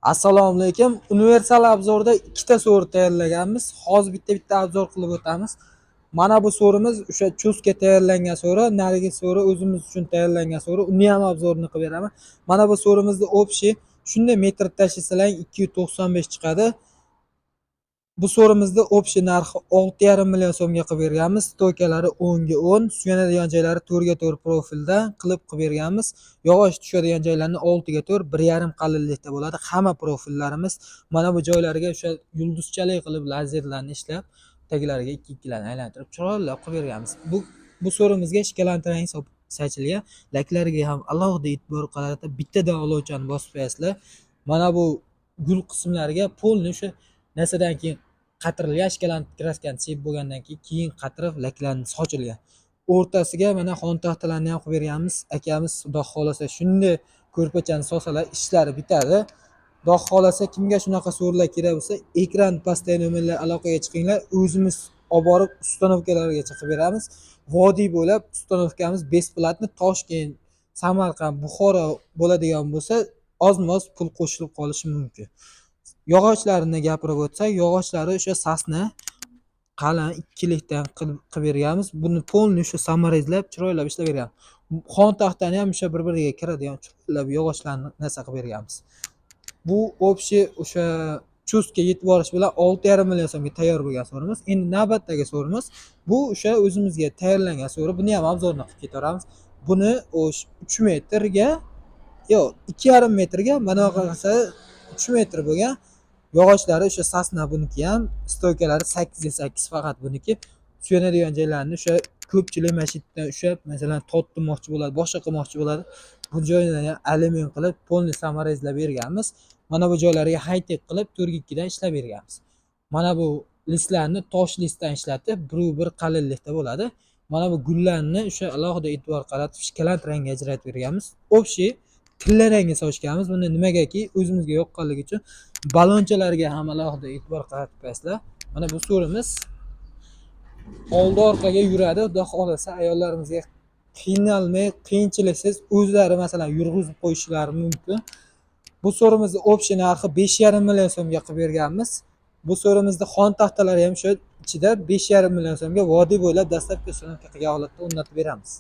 Assalomu alaykum. Universal obzorda ikkita so'ri tayyorlaganmiz. Hozir bitta obzor qilib o'tamiz. Mana bu so'rimiz o'sha chustga tayyorlangan so'ri, narigi so'ri o'zimiz uchun tayyorlangan so'ri. Uni ham obzorini qilib beraman. Mana bu so'rimizni общий shunday metr tashlasalar 295 chiqadi. Bu so'rimizni общий narxi 6,5 million so'mga qilib berganmiz. Stoykalari 10 ga 10, suyanadigan joylari 4 ga 4 profilda qilib berganmiz. Yog'och tushadigan joylarni 6 ga 4, 1,5 qalinlikda bo'ladi. Hamma profillarimiz mana bu joylariga o'sha yulduzchalik qilib lazerlarni ishlab, taglariga ikki-ikkilarni aylantirib chiroyli qilib berganmiz. Bu so'rimizga shikalantirang sochilgan laklariga ham alohida e'tibor qaratib bittadan olovchani bosib qo'yasizlar. Mana bu gul qismlariga polni o'sha narsadan keyin qatirilgan shikalanib kraskani sepib bo'lgandan keyin qatirib laklarni sochilgan. O'rtasiga mana xon taxtalarni ham qilib berganmiz. Akamiz xudo xolasa shunday ko'rpachani solsalar ishlari bitadi. Xudo xolasa kimga shunaqa so'rlar kerak bo'lsa, ekran pastdagi nomerlar aloqaga chiqinglar. O'zimiz olib borib ustanovkalargacha qilib beramiz. Vodiy bo'ylab ustanovkamiz besplatni Toshkent, Samarqand, Buxoro bo'ladigan bo'lsa, ozmoz pul qo'shilib qolishi mumkin. Yog'ochlarini gapirib o'tsak, yog'ochlari o'sha sasna qalin ikkilikdan qilib berganmiz. Buni polni o'sha samarezlab, chiroylab ishlab berganmiz. Xon taxtani ham o'sha bir-biriga kiradigan chiroylab yog'ochlarni narsa qilib berganmiz. Bu общий o'sha chustga yetib borish bilan 6,5 million so'mga tayyor bo'lgan so'rimiz. Endi navbatdagi so'rimiz bu o'sha o'zimizga tayyorlangan so'ri. Buni ham obzorini qilib ketaveramiz. Buni 3 metrga, yo'q, 2,5 metrga, mana bu qilsa 3 metr bo'lgan yog'ochlari o'sha sasna, buniki ham stoykalari 8 ga 8 faqat buniki. Suyanadigan joylarini o'sha ko'pchilik mashinadan ushlab, masalan, tortmoqchi bo'ladi, boshqa qilmoqchi bo'ladi. Bu joylarni ham alyumin qilib, polni samarezlab berganmiz. Mana bu joylariga high-tech qilib 4x2 dan ishlab berganmiz. Mana bu listlarni tosh listdan ishlatib, bir qalinlikda bo'ladi. Mana bu gullarni o'sha alohida e'tibor qaratib, shikalant rangga ajratib berganmiz. Общий tilla rangga sochganmiz. Buni nimagaki o'zimizga yoqqanligi uchun balonchalarga ham alohida e'tibor qaratib qo'yasizlar. Mana bu so'rimiz oldi orqaga yuradi. Xudo xolasa ayollarimizga qiynalmay, qiyinchiliksiz o'zlari masalan yurg'izib qo'yishlari mumkin. Bu so'rimizni общий narxi 5,5 million so'mga qilib berganmiz. Bu so'rimizni xon taxtalari ham shu ichida 5,5 million so'mga vodiy bo'ylab dastlabki ustanovka qilgan holatda o'rnatib beramiz.